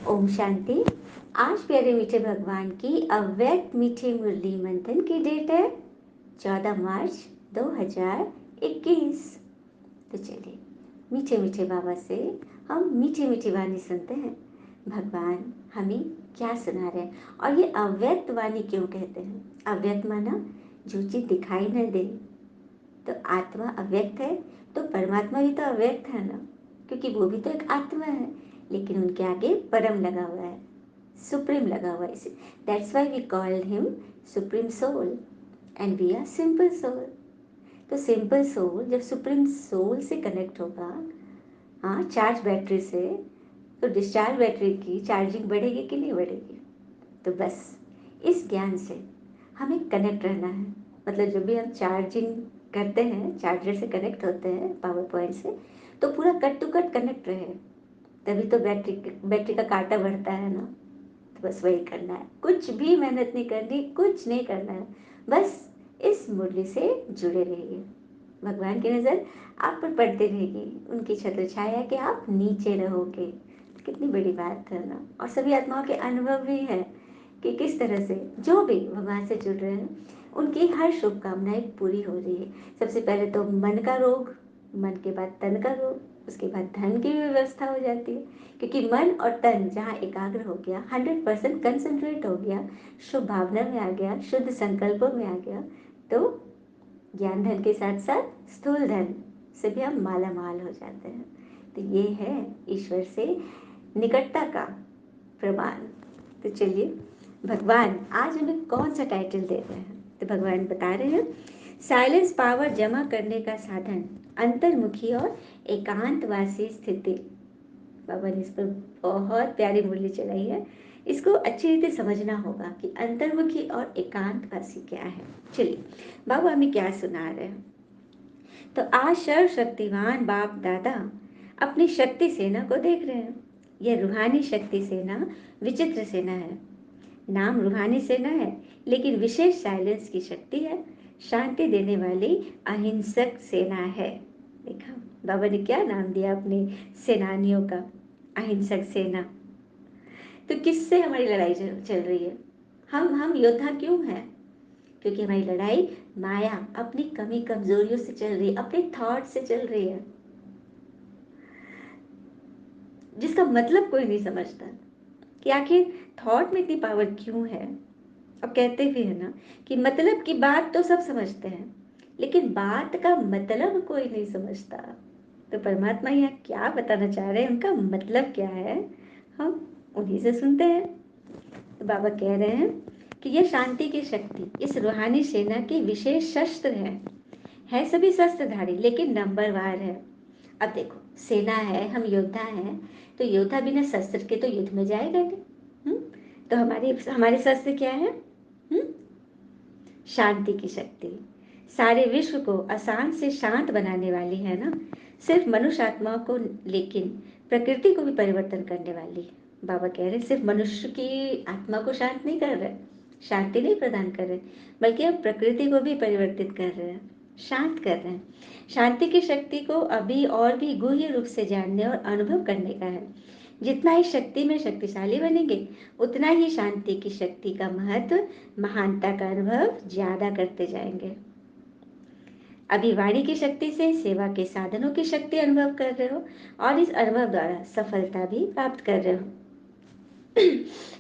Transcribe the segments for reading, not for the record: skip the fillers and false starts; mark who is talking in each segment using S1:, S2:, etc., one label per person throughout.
S1: ओम शांति। आज प्यारे मीठे भगवान की अव्यक्त मीठे मुरली मंथन की डेट है 14 मार्च 2021। तो चलिए मीठे मीठे बाबा से हम मीठी मीठी वाणी सुनते हैं। भगवान हमें क्या सुना रहे हैं और ये अव्यक्त वाणी क्यों कहते हैं? अव्यक्त माना जो चीज दिखाई न दे। तो आत्मा अव्यक्त है तो परमात्मा भी तो अव्यक्त है ना, क्योंकि वो भी तो एक आत्मा है, लेकिन उनके आगे परम लगा हुआ है, सुप्रीम लगा हुआ है। इसे that's why we called him supreme soul and we are simple soul. तो सिंपल सोल जब सुप्रीम सोल से कनेक्ट होगा, हाँ, चार्ज बैटरी से, तो डिस्चार्ज बैटरी की चार्जिंग बढ़ेगी कि नहीं बढ़ेगी? तो बस इस ज्ञान से हमें कनेक्ट रहना है। मतलब जब भी हम चार्जिंग करते हैं, चार्जर से कनेक्ट होते हैं पावर पॉइंट से, तो पूरा कट टू कट कनेक्ट रहे, तभी तो बैटरी का कांटा बढ़ता है ना। तो बस वही करना है, कुछ भी मेहनत नहीं करनी, कुछ नहीं करना है, बस इस मुरली से जुड़े रहिए। भगवान की नज़र आप पर पड़ती रहेगी, उनकी छत्र छाया कि आप नीचे रहोगे। कितनी बड़ी बात है ना। और सभी आत्माओं के अनुभव भी है कि किस तरह से जो भी भगवान से जुड़ रहे हैं उनकी हर शुभकामनाएं पूरी हो रही है। सबसे पहले तो मन का रोग, मन के बाद तन का रोग, उसके बाद धन की भी व्यवस्था हो जाती है, क्योंकि मन और तन जहाँ एकाग्र हो गया, 100% कंसंट्रेट हो गया, शुभ भावना में आ गया, शुद्ध संकल्पों में आ गया, तो ज्ञान धन के साथ साथ स्थूल धन से भी हम माला माल हो जाते हैं। तो ये है ईश्वर से निकटता का प्रमाण। तो चलिए भगवान आज हमें कौन सा टाइटल दे रहे हैं? तो भगवान बता रहे हैं साइलेंस पावर जमा करने का साधन, अंतर्मुखी और एकांतवासी स्थिति। बाबा ने इस पर बहुत प्यारी मुरली चलाई है। इसको अच्छी रीति समझना होगा कि अंतर्मुखी और एकांतवासी क्या है। चलिए बाबा हमें क्या सुना रहे हैं। तो आज सर्वशक्तिवान बाप दादा अपनी शक्ति सेना को देख रहे हैं। यह रूहानी शक्ति सेना विचित्र सेना है। नाम रूहानी सेना है, लेकिन विशेष साइलेंस की शक्ति है, शांति देने वाली अहिंसक सेना है। देखा बाबा ने क्या नाम दिया अपने सेनानियों का, अहिंसक सेना। तो किससे हमारी लड़ाई चल रही है? हम योद्धा क्यों हैं? क्योंकि हमारी लड़ाई माया अपनी कमी कमजोरियों से चल रही है, अपने थॉट से चल रही है, जिसका मतलब कोई नहीं समझता कि आखिर थॉट में इतनी पावर क्यों है। अब कहते भी है ना कि मतलब की बात तो सब समझते हैं, लेकिन बात का मतलब कोई नहीं समझता। तो परमात्मा यहाँ क्या बताना चाह रहे हैं, उनका मतलब क्या है, हम उन्हीं से सुनते हैं। तो बाबा कह रहे हैं कि यह शांति की शक्ति इस रूहानी सेना की विशेष शस्त्र है सभी शस्त्रधारी, लेकिन नंबरवार है। अब देखो सेना है, हम योद्धा हैं, तो योद्धा बिना शस्त्र के तो युद्ध में जाएगा नहीं। तो हमारे हमारे शस्त्र क्या है? शांति की शक्ति सारे विश्व को अशांत से शांत बनाने वाली है ना। सिर्फ मनुष्य आत्मा को, लेकिन प्रकृति को भी परिवर्तन करने वाली। बाबा कह रहे सिर्फ मनुष्य की आत्मा को शांत नहीं कर रहे, शांति नहीं प्रदान कर रहे, बल्कि अब प्रकृति को भी परिवर्तित कर रहे हैं, शांत कर रहे हैं। शांति की शक्ति को अभी और भी गुह्य रूप से जानने और अनुभव करने का है। जितना ही शक्ति में शक्तिशाली बनेंगे, उतना ही शांति की शक्ति का महत्व, महानता का अनुभव ज्यादा करते जाएंगे। अभी वाणी की शक्ति से सेवा के साधनों की शक्ति अनुभव कर रहे हो, और इस अनुभव द्वारा सफलता भी प्राप्त कर रहे हो।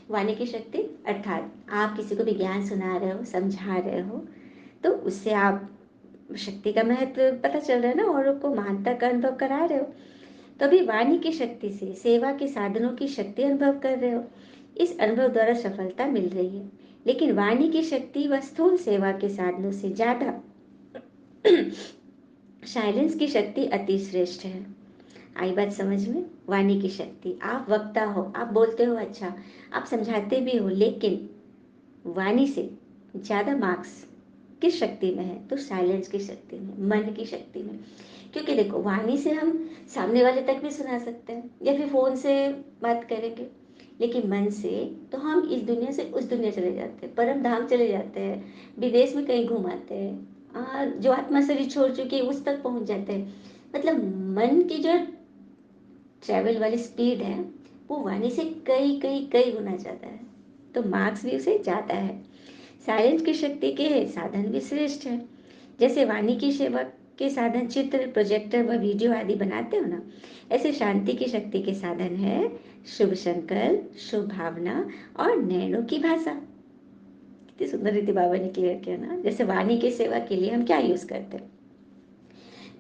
S1: वाणी की शक्ति अर्थात आप किसी को भी ज्ञान सुना रहे हो, समझा रहे हो, तो उससे आप शक्ति का महत्व पता चल रहा है ना, औरों को महानता का अनुभव करा रहे हो। तो अभी वाणी की शक्ति से सेवा के साधनों की शक्ति अनुभव कर रहे हो, इस अनुभव द्वारा सफलता मिल रही है। लेकिन वाणी की शक्ति व स्थूल सेवा के साधनों से ज्यादा साइलेंस की शक्ति अति श्रेष्ठ है। आई बात समझ में? वाणी की शक्ति, आप वक्ता हो, आप बोलते हो, अच्छा आप समझाते भी हो, लेकिन वाणी से ज्यादा मार्क्स किस शक्ति में है? तो साइलेंस की शक्ति में, मन की शक्ति में। क्योंकि देखो वाणी से हम सामने वाले तक भी सुना सकते हैं या फिर फोन से बात करेंगे, लेकिन मन से तो हम इस दुनिया से उस दुनिया चले जाते हैं, परम धाम चले जाते हैं, विदेश में कहीं घुमाते हैं, जो आत्मा शरीर छोड़ चुकी है उस तक पहुंच जाते हैं। मतलब मन की जो ट्रैवल वाली स्पीड है वो वाणी से कई कई कई गुना ज़्यादा है, तो मार्क्स भी उसे ज़्यादा है। साइलेंस की शक्ति के साधन भी श्रेष्ठ है। जैसे वाणी की सेवा के साधन चित्र, प्रोजेक्टर व वीडियो आदि बनाते हो ना, ऐसे शांति की शक्ति के साधन है शुभ संकल्प, शुभ भावना और नैनों की भाषा। कितनी सुंदर रीति बाबा ने क्लियर किया ना। जैसे वाणी की सेवा के लिए हम क्या यूज करते हैं?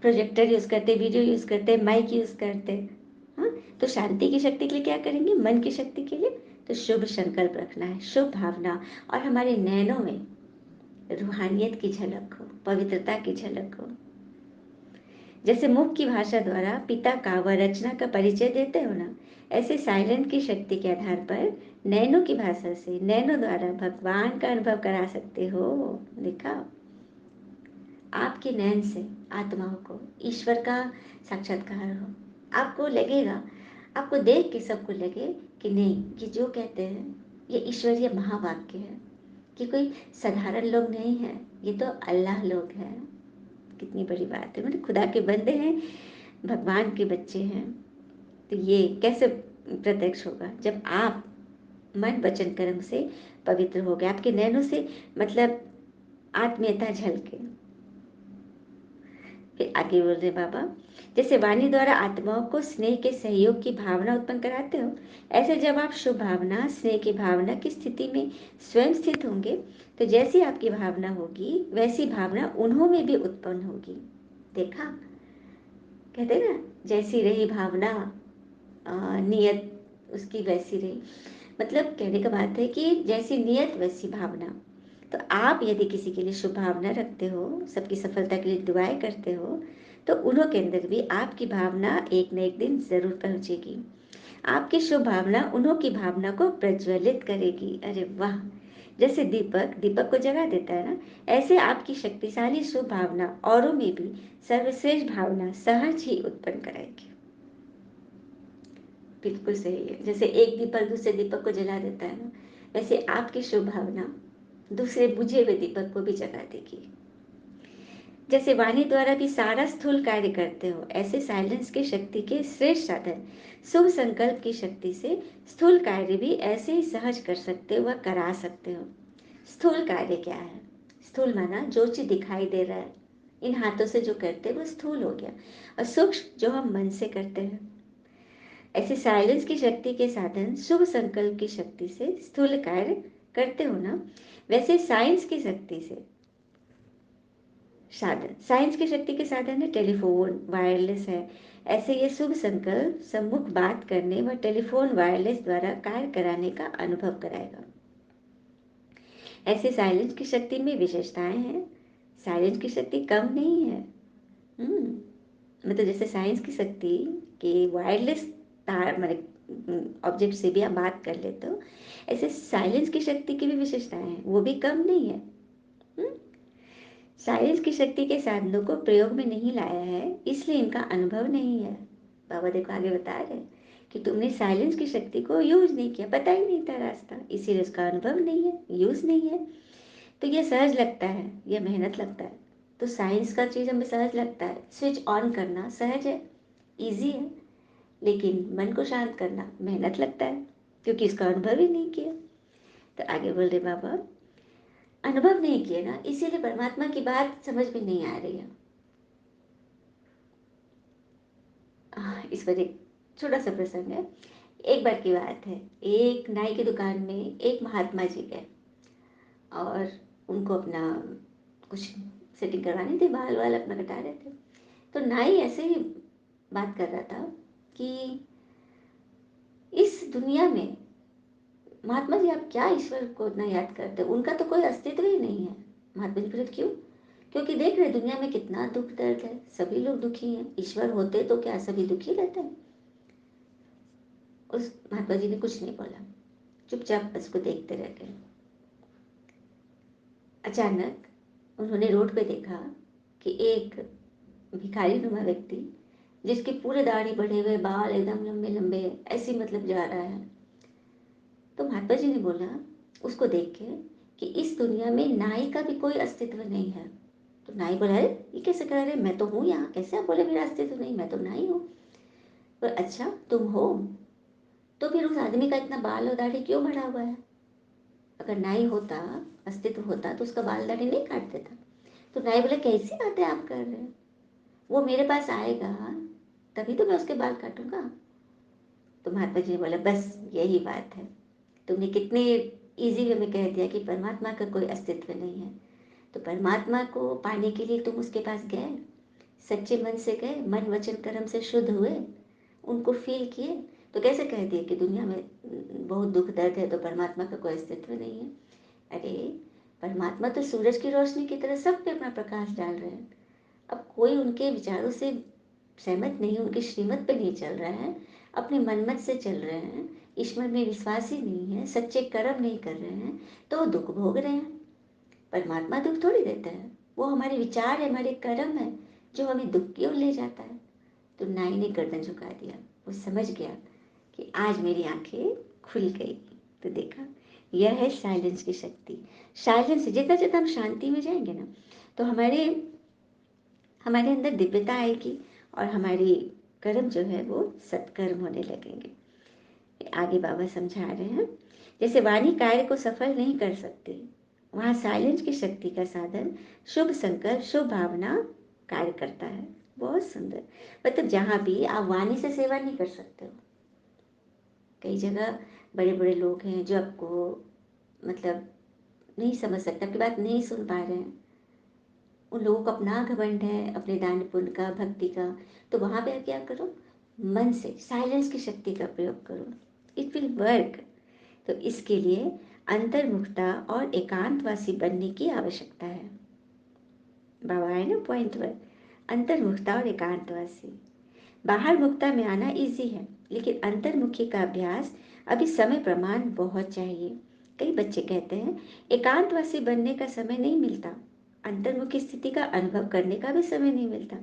S1: प्रोजेक्टर यूज करते, वीडियो यूज करते, माइक यूज करते। हाँ, तो शांति की शक्ति के लिए क्या करेंगे? मन की शक्ति के लिए तो शुभ संकल्प रखना है, शुभ भावना, और हमारे नैनों में रूहानियत की झलक हो, पवित्रता की झलक हो। जैसे मुख की भाषा द्वारा पिता का व रचना का परिचय देते हो ना, ऐसे साइलेंट की शक्ति के आधार पर नैनों की भाषा से, नैनों द्वारा भगवान का अनुभव करा सकते हो। देखा, आपके नैन से आत्माओं को ईश्वर का साक्षात्कार हो। आपको लगेगा, आपको देख के सबको लगे कि नहीं, कि जो कहते हैं ये ईश्वरीय महावाक्य है, कि कोई साधारण लोग नहीं है, ये तो अल्लाह लोग हैं। कितनी बड़ी बात है, मतलब खुदा के बंदे हैं, भगवान के बच्चे हैं। तो ये कैसे प्रत्यक्ष होगा? जब आप मन वचन कर्म से पवित्र हो गए, आपके नैनों से मतलब आत्मीयता झलके। फिर आगे बोल रहे बाबा, जैसे वाणी द्वारा आत्माओं को स्नेह के सहयोग की भावना उत्पन्न कराते हो, ऐसे जब आप शुभ भावना, स्नेह की भावना की स्थिति में स्वयं स्थित होंगे, तो जैसी आपकी भावना होगी वैसी भावना उन्हों में भी उत्पन्न होगी। देखा, कहते ना, जैसी रही भावना नियत उसकी वैसी रही। मतलब कहने का बात है कि जैसी नियत वैसी भावना। तो आप यदि किसी के लिए शुभ भावना रखते हो, सबकी सफलता के लिए दुआएं करते हो, तो उन्हों के अंदर भी आपकी भावना एक न एक दिन जरूर पहुंचेगी। आपकी शुभ भावना उन्हों की भावना को प्रज्वलित करेगी। अरे वाह, जैसे दीपक दीपक को जगा देता है ना, ऐसे आपकी शक्तिशाली शुभ भावना औरों में भी सर्वश्रेष्ठ भावना सहज ही उत्पन्न कराएगी। बिल्कुल सही है। जैसे एक दीपक दूसरे दीपक को जला देता है ना, वैसे आपकी शुभ भावना दूसरे बुझे हुए दीपक को भी जगा देगी। जैसे वाणी द्वारा भी सारा स्थूल कार्य करते हो, ऐसे साइलेंस की शक्ति के श्रेष्ठ साधन शुभ संकल्प की शक्ति से स्थूल कार्य भी ऐसे ही सहज कर सकते हो व करा सकते हो। स्थूल कार्य क्या है? स्थूल माना जो चीज दिखाई दे रहा है, इन हाथों से जो करते हैं वो स्थूल हो गया, और सूक्ष्म जो हम मन से करते हैं। ऐसे साइलेंस की शक्ति के साधन शुभ संकल्प की शक्ति से स्थूल कार्य करते हो ना, वैसे साइंस की शक्ति से साधन, साइंस की शक्ति के साधन है टेलीफोन, वायरलेस है। ऐसे ये शुभ संकल्प सम्मुख बात करने व टेलीफोन वायरलेस द्वारा कार्य कराने का अनुभव कराएगा। ऐसे साइलेंस की शक्ति में विशेषताएं हैं। साइलेंस की शक्ति कम नहीं है। मतलब जैसे साइंस की शक्ति के वायरलेस तार मतलब ऑब्जेक्ट से भी आप बात कर लेते हो, ऐसे साइलेंस की शक्ति की भी विशेषताएं हैं, वो भी कम नहीं है। साइलेंस की शक्ति के साधनों को प्रयोग में नहीं लाया है, इसलिए इनका अनुभव नहीं है। बाबा देखो आगे बता रहे कि तुमने साइलेंस की शक्ति को यूज नहीं किया, पता ही नहीं था रास्ता, इसीलिए उसका अनुभव नहीं है, यूज नहीं है। तो ये सहज लगता है, ये मेहनत लगता है। तो साइंस का चीज़ हमें सहज लगता है, स्विच ऑन करना सहज है, इजी है, लेकिन मन को शांत करना मेहनत लगता है, क्योंकि इसका अनुभव ही नहीं किया। तो आगे बोल रहे बाबा, अनुभव नहीं किया ना, इसीलिए परमात्मा की बात समझ में नहीं आ रही है। इस पर एक छोटा सा प्रसंग है। एक बार की बात है, एक नाई की दुकान में एक महात्मा जी गए और उनको अपना कुछ सेटिंग करवानी थी, बाल वाल अपना कटा रहे थे। तो नाई ऐसे ही बात कर रहा था कि इस दुनिया में महात्मा जी आप क्या ईश्वर को इतना याद करते हो, उनका तो कोई अस्तित्व ही नहीं है। महात्मा जी बोले क्यों? क्योंकि देख रहे दुनिया में कितना दुख दर्द है, सभी लोग दुखी हैं, ईश्वर होते तो क्या सभी दुखी रहते हैं? उस महात्मा जी ने कुछ नहीं बोला, चुपचाप उसको देखते रह गए। अचानक उन्होंने रोड पे देखा कि एक भिखारी नुमा व्यक्ति, जिसके पूरे दाढ़ी बढ़े हुए बाल एकदम लंबे लंबे ऐसे मतलब जा रहा है। तो महात्मा जी ने बोला उसको देख के कि इस दुनिया में नाई का भी कोई अस्तित्व नहीं है। तो नाई बोला अरे ये कैसे कह रहे, मैं तो हूँ यहाँ, कैसे आप बोले मेरा अस्तित्व नहीं, मैं तो नाई हूँ। पर अच्छा तुम हो? तो फिर उस आदमी का इतना बाल और दाढ़ी क्यों बढ़ा हुआ है? अगर नाई होता, अस्तित्व होता तो उसका बाल दाढ़ी नहीं काट देता। तो नाई बोले कैसी बातें आप कर रहे हैं, वो मेरे पास आएगा तभी तो मैं उसके बाल काटूंगा। तो महात्मा जी ने बोला बस यही बात है, तुमने कितने इजी वे में कह दिया कि परमात्मा का कोई अस्तित्व नहीं है। तो परमात्मा को पाने के लिए तुम उसके पास गए, सच्चे मन से गए, मन वचन कर्म से शुद्ध हुए, उनको फील किए, तो कैसे कह दिए कि दुनिया में बहुत दुख दर्द है तो परमात्मा का कोई अस्तित्व नहीं है? अरे परमात्मा तो सूरज की रोशनी की तरह सब पे अपना प्रकाश डाल रहे हैं। अब कोई उनके विचारों से सहमत नहीं, उनकी श्रीमत पे नहीं चल रहा है, अपने मनमत से चल रहे हैं, ईश्वर में विश्वास ही नहीं है, सच्चे कर्म नहीं कर रहे हैं, तो वो दुख भोग रहे हैं। परमात्मा दुख थोड़ी देता है, वो हमारे विचार है, हमारे कर्म है जो हमें दुख की ओर ले जाता है। तो नाई ने गर्दन झुका दिया, वो समझ गया कि आज मेरी आंखें खुल गई। तो देखा, यह है साइलेंस की शक्ति। साइलेंस, जितना जितना हम शांति में जाएंगे ना, तो हमारे हमारे अंदर दिव्यता आएगी और हमारी कर्म जो है वो सत्कर्म होने लगेंगे। आगे बाबा समझा रहे हैं, जैसे वाणी कार्य को सफल नहीं कर सकती, वहाँ साइलेंस की शक्ति का साधन शुभ संकल्प, शुभ भावना कार्य करता है। बहुत सुंदर। मतलब जहाँ भी आप वाणी से सेवा नहीं कर सकते हो। कई जगह बड़े बड़े लोग हैं जो आपको मतलब नहीं समझ सकते, आपकी बात नहीं सुन पा रहे हैं, उन लोगों को अपना घमंड है अपने दान पुण्य का, भक्ति का। तो वहाँ पे आप क्या करो, मन से साइलेंस की शक्ति का प्रयोग करो, इट विल वर्क। तो इसके लिए अंतर्मुखता और एकांतवासी बनने की आवश्यकता है। बाबा है ना पॉइंट पर, अंतर्मुखता और एकांतवासी। बाहर मुक्ता में आना इजी है, लेकिन अंतर्मुखी का अभ्यास अभी समय प्रमाण बहुत चाहिए। कई बच्चे कहते हैं एकांतवासी बनने का समय नहीं मिलता, अंतर्मुखी स्थिति का अनुभव करने का भी समय नहीं मिलता,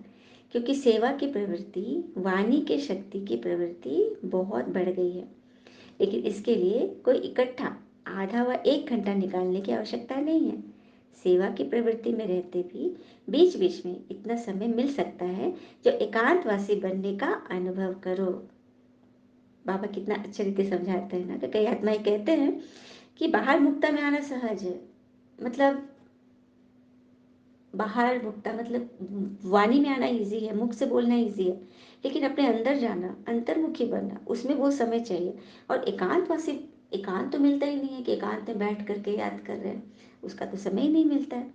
S1: क्योंकि सेवा की प्रवृत्ति, वाणी के शक्ति की प्रवृत्ति बहुत बढ़ गई है। लेकिन इसके लिए कोई इकट्ठा आधा व 1 घंटा निकालने की आवश्यकता नहीं है। सेवा की प्रवृत्ति में रहते भी बीच बीच में इतना समय मिल सकता है जो एकांतवासी बनने का अनुभव करो। बाबा कितना अच्छे रीति समझाते हैं ना, कि कई आत्माएं कहते हैं कि बाहर मुक्ता में आना सहज है, मतलब बाहर मुक्ता मतलब वाणी में आना इजी है, मुख से बोलना इजी है, लेकिन अपने अंदर जाना, अंतर्मुखी बनना, उसमें वो समय चाहिए। और एकांतवासी, एकांत तो मिलता ही नहीं है कि एकांत में बैठ करके याद कर रहे हैं, उसका तो समय ही नहीं मिलता है।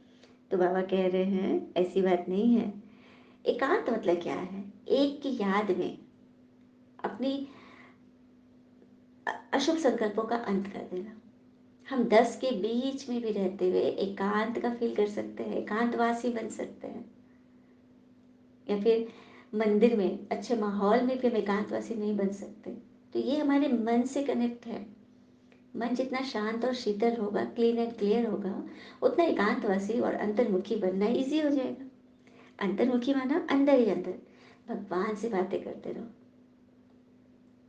S1: तो बाबा कह रहे हैं ऐसी बात नहीं है। एकांत मतलब क्या है, एक की याद में अपनी अशुभ संकल्पों का अंत कर देना। हम 10 के बीच में भी रहते हुए एकांत का फील कर सकते हैं, एकांतवासी बन सकते हैं। या फिर मंदिर में अच्छे माहौल में भी हम एकांतवासी नहीं बन सकते। तो ये हमारे मन से कनेक्ट है। मन जितना शांत और शीतल होगा, क्लीन एंड क्लियर होगा, उतना एकांतवासी और अंतर्मुखी बनना इजी हो जाएगा। अंतर्मुखी माना अंदर ही अंदर भगवान से बातें करते रहो।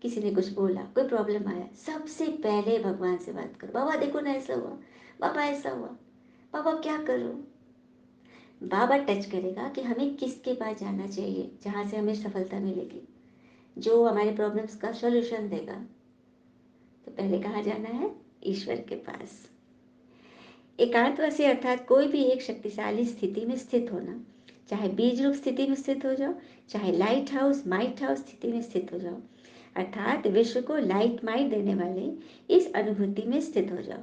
S1: किसी ने कुछ बोला, कोई प्रॉब्लम आया, सबसे पहले भगवान से बात करो। बाबा देखो ना ऐसा हुआ, बाबा ऐसा हुआ, बाबा क्या करो। बाबा टच करेगा कि हमें किसके पास जाना चाहिए जहाँ से हमें सफलता मिलेगी, जो हमारे प्रॉब्लम्स का सॉल्यूशन देगा। तो पहले कहाँ जाना है, ईश्वर के पास। एकांतवासी अर्थात कोई भी एक शक्तिशाली स्थिति में स्थित होना, चाहे बीज रूप स्थिति में स्थित हो जाओ, चाहे लाइट हाउस माइट हाउस स्थिति में स्थित हो जाओ, अर्थात विश्व को लाइट माइट देने वाले इस अनुभूति में स्थित हो जाओ।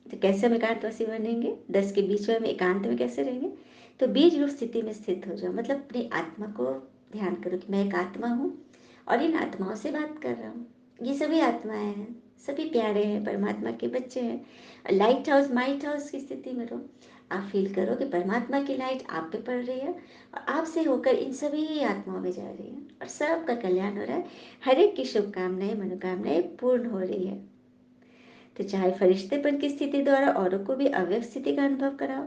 S1: तो कैसे हम एकांतवासी बनेंगे, 10 के बीच में हम एकांत में कैसे रहेंगे? तो बीज रूप स्थिति में स्थित हो जाओ, मतलब अपनी आत्मा को ध्यान करो कि मैं एक आत्मा हूँ और इन आत्माओं से बात कर रहा हूँ। ये सभी आत्माएं हैं, सभी प्यारे हैं, परमात्मा के बच्चे हैं। लाइट हाउस माइट हाउस की स्थिति में रहो। आप फील करो कि परमात्मा की लाइट आप पे पड़ रही है और आपसे होकर इन सभी आत्माओं में जा रही है और सबका कल्याण हो रहा है। हर एक की शुभकामनाएं मनोकामनाएं पूर्ण हो रही है। तो चाहे फरिश्तेपन की स्थिति द्वारा औरों को भी अव्यक्त स्थिति का अनुभव कराओ।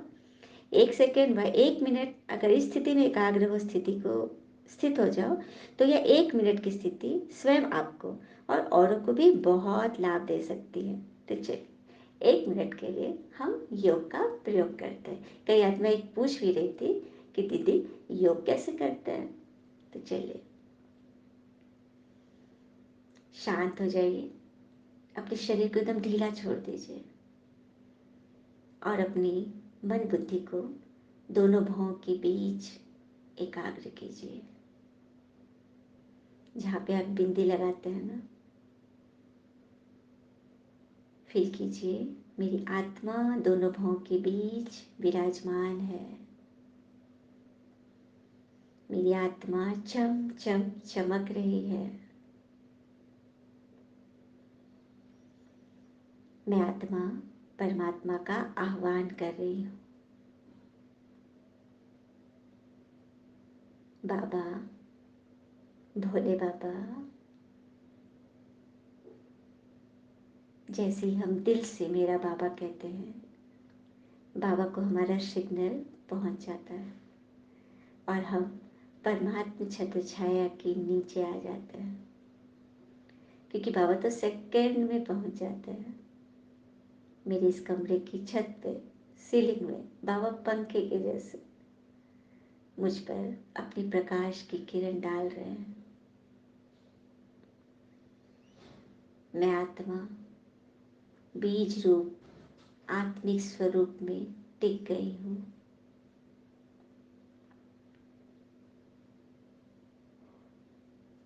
S1: 1 सेकेंड व 1 मिनट अगर इस स्थिति में एकाग्र हो स्थिति को स्थित हो जाओ, तो यह 1 मिनट की स्थिति स्वयं आपको और औरों को भी बहुत लाभ दे सकती है। तो चलिए 1 मिनट के लिए हम योग का प्रयोग करते हैं। कई आत्माएं पूछ भी रही थी कि दीदी योग कैसे करते हैं। तो चलिए शांत हो जाइए, अपने शरीर को एकदम ढीला छोड़ दीजिए और अपनी मन बुद्धि को दोनों भौं के बीच एकाग्र कीजिए। जहाँ पे आप बिंदी लगाते हैं ना, फील कीजिए मेरी आत्मा दोनों भौं के बीच विराजमान है। मेरी आत्मा चम चम चमक रही है। मैं आत्मा परमात्मा का आह्वान कर रही हूँ। बाबा, भोले बाबा, जैसे ही हम दिल से मेरा बाबा कहते हैं, बाबा को हमारा सिग्नल पहुंच जाता है और हम परमात्मा छत्र छाया के नीचे आ जाते हैं, क्योंकि बाबा तो सेकंड में पहुंच जाते हैं। मेरे इस कमरे की छत पे, सीलिंग में बाबा पंखे के जैसे मुझ पर अपनी प्रकाश की किरण डाल रहे हैं। मैं आत्मा बीज रूप आत्मिक स्वरूप में टिक गई हूँ।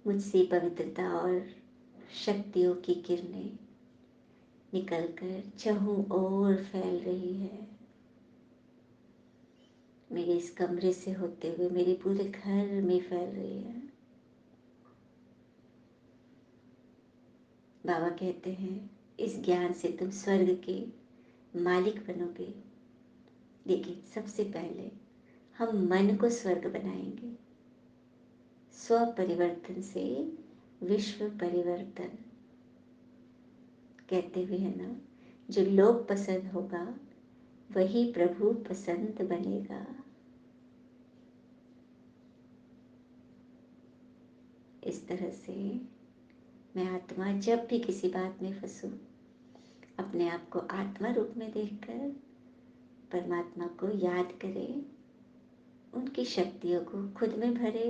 S1: मुझसे पवित्रता और शक्तियों की किरणें निकलकर चहुं ओर फैल रही है। मेरे इस कमरे से होते हुए मेरे पूरे घर में फैल रही है। बाबा कहते हैं इस ज्ञान से तुम स्वर्ग के मालिक बनोगे, लेकिन सबसे पहले हम मन को स्वर्ग बनाएंगे। स्व परिवर्तन से विश्व परिवर्तन। कहते हुए है ना, जो लोग पसंद होगा वही प्रभु पसंद बनेगा। इस तरह से मैं आत्मा जब भी किसी बात में फंसूं, अपने आप को आत्मा रूप में देखकर परमात्मा को याद करें, उनकी शक्तियों को खुद में भरे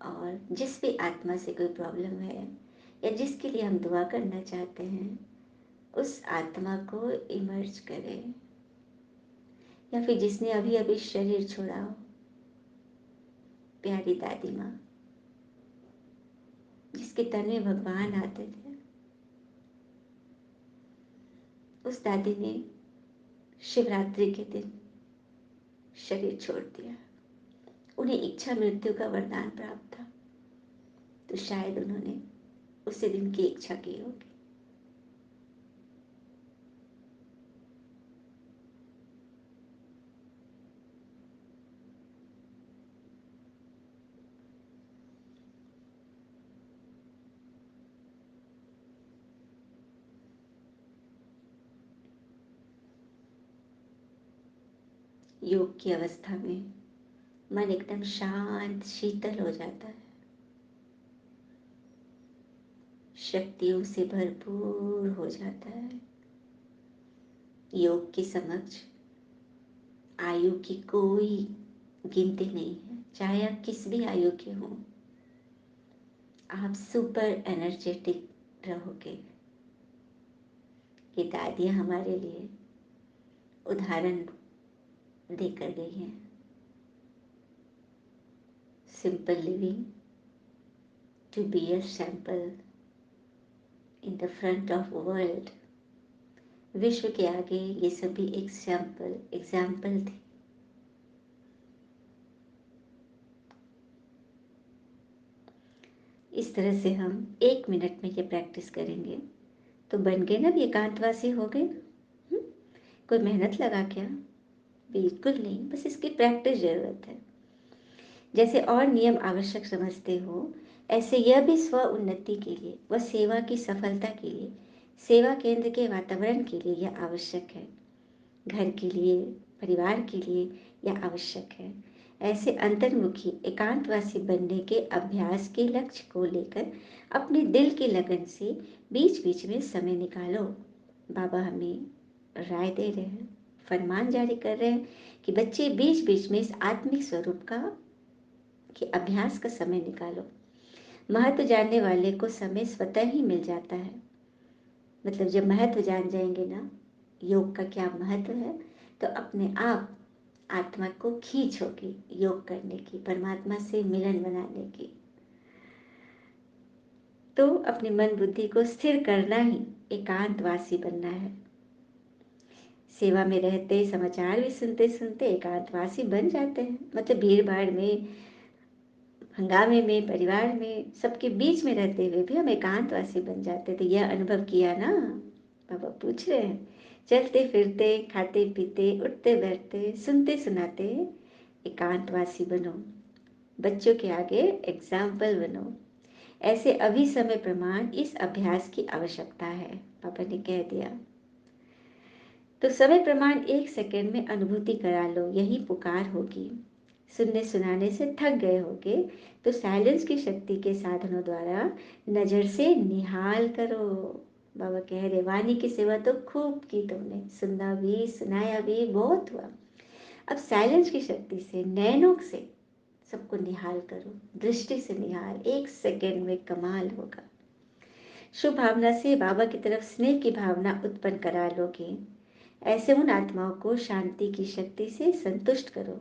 S1: और जिस भी आत्मा से कोई प्रॉब्लम है या जिसके लिए हम दुआ करना चाहते हैं, उस आत्मा को इमर्ज करें। या फिर जिसने अभी अभी शरीर छोड़ा हो, प्यारी दादी माँ, जिसके तन में भगवान आते थे, उस दादी ने शिवरात्रि के दिन शरीर छोड़ दिया। उन्हें इच्छा मृत्यु का वरदान प्राप्त था, तो शायद उन्होंने उसी दिन की इच्छा की होगी। योग की अवस्था में मन एकदम शांत शीतल हो जाता है, शक्तियों से भरपूर हो जाता है। योग के समक्ष आयु की कोई गिनती नहीं है। चाहे आप किस भी आयु के हों, आप सुपर एनर्जेटिक रहोगे। ये दादियाँ हमारे लिए उदाहरण देकर गई हैं। Simple living to be a sample in the front of world. विश्व के आगे ये सभी एक सैंपल एग्जाम्पल थी। इस तरह से हम 1 मिनट में ये प्रैक्टिस करेंगे तो बन गए ना, भी एकांतवासी हो गए ना। कोई मेहनत लगा क्या? बिल्कुल नहीं, बस इसकी प्रैक्टिस ज़रूरत है। जैसे और नियम आवश्यक समझते हो, ऐसे यह भी स्व उन्नति के लिए व सेवा की सफलता के लिए, सेवा केंद्र के वातावरण के लिए यह आवश्यक है। घर के लिए, परिवार के लिए यह आवश्यक है। ऐसे अंतर्मुखी एकांतवासी बनने के अभ्यास के लक्ष्य को लेकर अपने दिल की लगन से बीच बीच में समय निकालो। बाबा हमें राय दे रहे हैं, फरमान जारी कर रहे हैं कि बच्चे बीच बीच में इस आत्मिक स्वरूप का कि अभ्यास का समय निकालो। महत्व जानने वाले को समय स्वतः ही मिल जाता है। मतलब जब महत्व जान जाएंगे ना योग का क्या महत्व है, तो अपने आप आत्मा को खींच होगी योग करने की, परमात्मा से मिलन बनाने की। तो अपनी मन बुद्धि को स्थिर करना ही एकांतवासी बनना है। सेवा में रहते समाचार भी सुनते सुनते एकांतवासी बन जाते हैं। मतलब भीड़ भाड़ में, हंगामे में, परिवार में, सबके बीच में रहते हुए भी हम एकांतवासी बन जाते थे। यह अनुभव किया ना? बाबा पूछ रहे हैं। चलते फिरते, खाते पीते, उठते बैठते, सुनते सुनाते एकांतवासी बनो। बच्चों के आगे एग्जाम्पल बनो। ऐसे अभी समय प्रमाण इस अभ्यास की आवश्यकता है, पापा ने कह दिया। तो समय प्रमाण 1 सेकंड में अनुभूति करा लो, यही पुकार होगी। सुनने सुनाने से थक गए होगे तो साइलेंस की शक्ति के साधनों द्वारा नजर से निहाल करो। बाबा कह रहे वाणी की सेवा तो खूब की तुमने, सुनना भी सुनाया भी बहुत हुआ। अब साइलेंस की शक्ति से नैनों से सबको निहाल करो, दृष्टि से निहाल, 1 सेकंड में कमाल होगा। शुभ भावना से बाबा की तरफ स्नेह की भावना उत्पन्न करा लोगे। ऐसे उन आत्माओं को शांति की शक्ति से संतुष्ट करो।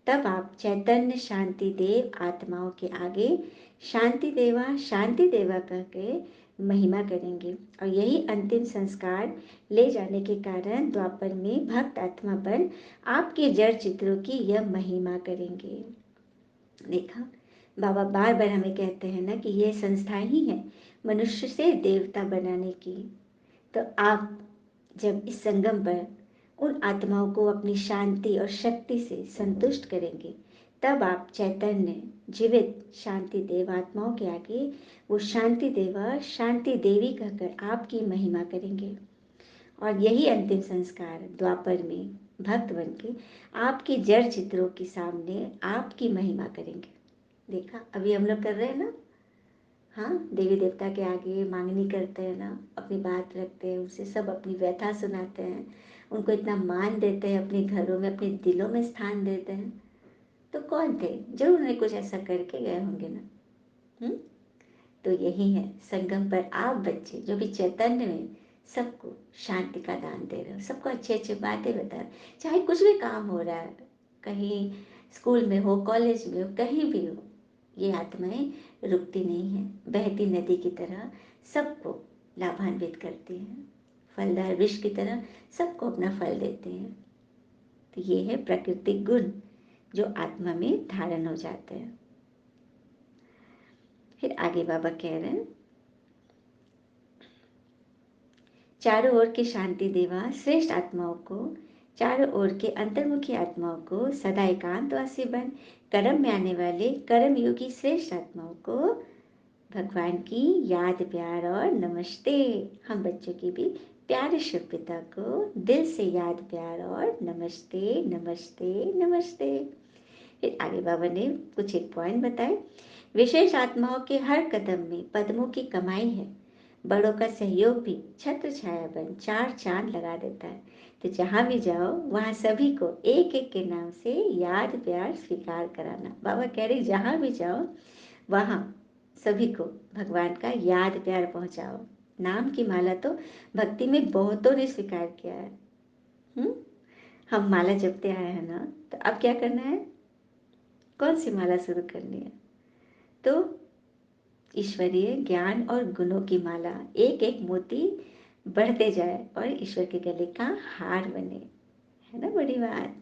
S1: तब आप चैतन्य शांति देव आत्माओं के आगे शांति देवा कहकर महिमा करेंगे। और यही अंतिम संस्कार ले जाने के कारण द्वापर में भक्त आत्मा बन आपके जड़ चित्रों की यह महिमा करेंगे। देखा, बाबा बार बार हमें कहते हैं ना कि यह संस्था ही है मनुष्य से देवता बनाने की। तो आप जब इस संगम पर उन आत्माओं को अपनी शांति और शक्ति से संतुष्ट करेंगे, तब आप चैतन्य जीवित शांति देव आत्माओं के आगे वो शांति देवा शांति देवी कहकर आपकी महिमा करेंगे। और यही अंतिम संस्कार द्वापर में भक्त बन के आपके जड़ चित्रों के सामने आपकी महिमा करेंगे। देखा, अभी हम लोग कर रहे हैं ना। हाँ, देवी देवता के आगे मांगनी करते हैं ना, अपनी बात रखते हैं, उनसे सब अपनी व्यथा सुनाते हैं, उनको इतना मान देते हैं, अपने घरों में अपने दिलों में स्थान देते हैं। तो कौन थे? जरूर उन्हें कुछ ऐसा करके गए होंगे ना। तो यही है संगम पर आप बच्चे जो भी चैतन्य में सबको शांति का दान दे रहे हो, सबको अच्छे अच्छे बातें बता रहे हो, चाहे कुछ भी काम हो रहा है, कहीं स्कूल में हो, कॉलेज में हो, कहीं भी हो, ये आत्माएं रुकती नहीं है, बहती नदी की तरह सबको लाभान्वित करती हैं, फलदार वृक्ष की तरह सबको अपना फल देते हैं। तो ये है प्राकृतिक गुण जो आत्मा में धारण हो जाते हैं। फिर आगे बाबा कह रहे हैं, चारों ओर के शांति देवा श्रेष्ठ आत्माओं को, चारों ओर के अंतर्मुखी आत्माओं को सदा एकांतवासी बन कर्म में आने वाले कर्म योगी श्रेष्ठ आत्माओं को भगवान की याद प्यार और नमस्ते। हम बच्चों की भी प्यारे शिव पिता को दिल से याद प्यार और नमस्ते नमस्ते नमस्ते। फिर आगे बाबा ने कुछ एक पॉइंट बताए। विशेष आत्माओं के हर कदम में पद्मों की कमाई है, बड़ों का सहयोग भी छत्र छाया बन 4 चांद लगा देता है। तो जहाँ भी जाओ वहाँ सभी को एक एक के नाम से याद प्यार स्वीकार कराना। बाबा कह रहे जहाँ भी जाओ वहाँ सभी को भगवान का याद प्यार पहुँचाओ। नाम की माला तो भक्ति में बहुतों ने स्वीकार किया है। हम माला जपते आए हैं ना, तो अब क्या करना है? कौन सी माला शुरू करनी है? तो ईश्वरीय ज्ञान और गुणों की माला, एक एक मोती बढ़ते जाए और ईश्वर के गले का हार बने, है ना बड़ी बात।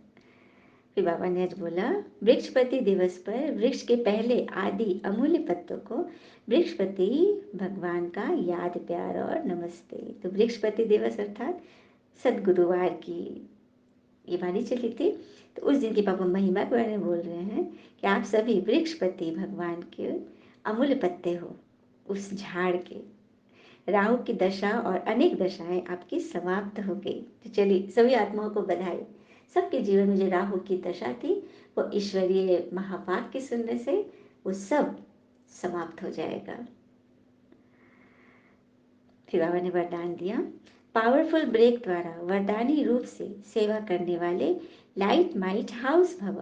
S1: फिर बाबा ने आज बोला, वृक्षपति दिवस पर वृक्ष के पहले आदि अमूल्य पत्तों को वृक्षपति भगवान का याद प्यार और नमस्ते। तो वृक्षपति दिवस अर्थात सदगुरुवार की ये वाणी चली थी। तो उस दिन की पापा महिमा के बारे में बोल रहे हैं कि आप सभी वृक्षपति भगवान के अमूल्य पत्ते हो, उस झाड़ के। राहु की दशा और अनेक दशाएं आपकी समाप्त हो गई। तो चलिए सभी आत्माओं को बधाई। सबके जीवन में जो राहु की दशा थी वो ईश्वरीय महावाक्य सुनने से वो सब समाप्त हो जाएगा। फिर बाबा ने वरदान दिया, पावरफुल ब्रेक द्वारा वरदानी रूप से सेवा करने वाले लाइट माइट हाउस भव।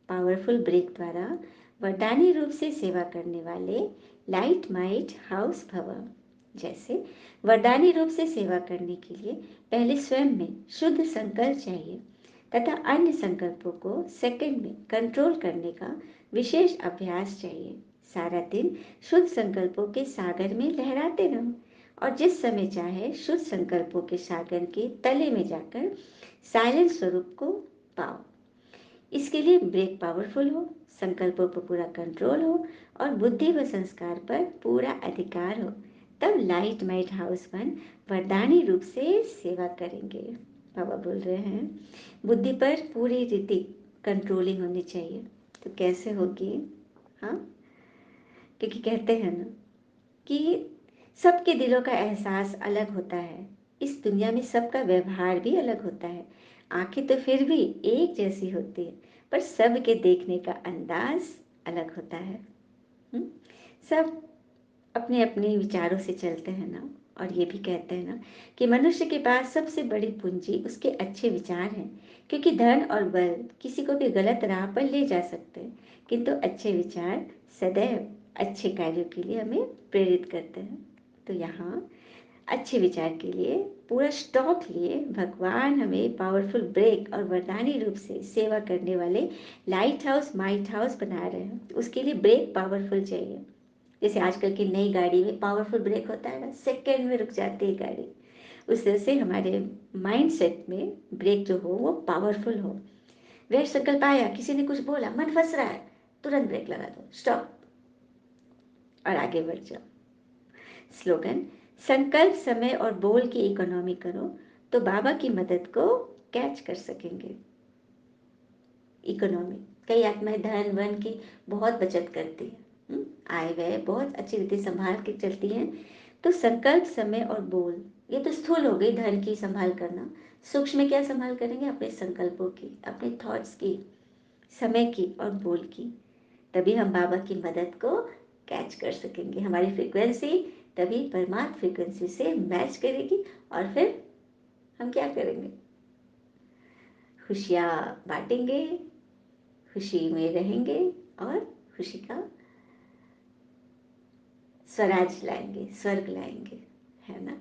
S1: पावरफुल ब्रेक द्वारा वरदानी रूप से सेवा करने वाले लाइट माइट हाउस भव। जैसे वरदानी रूप से सेवा करने के लिए पहले स्वयं में शुद्ध संकल्प चाहिए तथा अन्य संकल्पों को सेकंड में कंट्रोल करने का विशेष अभ्यास चाहिए। सारा दिन शुद्ध संकल्पों के सागर में लहराते रहो और जिस समय चाहे शुद्ध संकल्पों के सागर के तले में जाकर साइलेंट स्वरूप को पाओ। इसके लिए ब्रेक पावरफुल हो, संकल्पों पर पूरा कंट्रोल हो और बुद्धि व संस्कार पर पूरा अधिकार हो, तब लाइट माइट हाउस वन वरदानी रूप से सेवा करेंगे। बाबा बोल रहे हैं बुद्धि पर पूरी रीति कंट्रोलिंग होनी चाहिए। तो कैसे होगी? हाँ, क्योंकि कहते हैं ना कि सबके दिलों का एहसास अलग होता है। इस दुनिया में सबका व्यवहार भी अलग होता है। आंखें तो फिर भी एक जैसी होती है, पर सबके देखने का अंदाज अलग होता है। हुँ? सब अपने अपने विचारों से चलते हैं ना। और ये भी कहते हैं ना कि मनुष्य के पास सबसे बड़ी पूंजी उसके अच्छे विचार हैं, क्योंकि धन और बल किसी को भी गलत राह पर ले जा सकते हैं, किंतु अच्छे विचार सदैव अच्छे कार्यों के लिए हमें प्रेरित करते हैं। तो यहाँ अच्छे विचार के लिए पूरा स्टॉक लिए भगवान हमें पावरफुल ब्रेक और वरदानी रूप से सेवा करने वाले लाइट हाउस माइट हाउस बना रहे हैं। तो उसके लिए ब्रेक पावरफुल चाहिए। जैसे आजकल की नई गाड़ी में पावरफुल ब्रेक होता है ना, सेकेंड में रुक जाती है गाड़ी। उस तरह से हमारे माइंड सेट में ब्रेक जो हो वो पावरफुल हो। वह संकल्प आया, किसी ने कुछ बोला, मन फंस रहा है, तुरंत ब्रेक लगा दो, स्टॉप, और आगे बढ़ जाओ। स्लोगन, संकल्प समय और बोल की इकोनॉमी करो तो बाबा की मदद को कैच कर सकेंगे। इकोनॉमी, कई आत्माएं धन वन की बहुत बचत करती है, आय व्यय बहुत अच्छी रीति संभाल के चलती हैं। तो संकल्प समय और बोल, ये तो स्थूल हो गई धन की संभाल करना। सूक्ष्म में क्या संभाल करेंगे? अपने संकल्पों की, अपने थॉट्स की, समय की और बोल की। तभी हम बाबा की मदद को कैच कर सकेंगे। हमारी फ्रीक्वेंसी तभी परमात्म फ्रीक्वेंसी से मैच करेगी और फिर हम क्या करेंगे? खुशियाँ बांटेंगे, खुशी में रहेंगे और खुशी का स्वराज लाएंगे, स्वर्ग लाएंगे, है ना?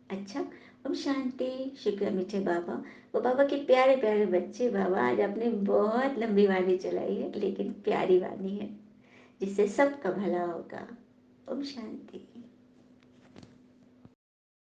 S1: अच्छा, ओम शांति। शुक्र मीठे बाबा। वो बाबा के प्यारे प्यारे बच्चे। बाबा आज आपने बहुत लंबी वाणी चलाई है, लेकिन प्यारी वाणी है जिससे सबका भला होगा। ओम शांति।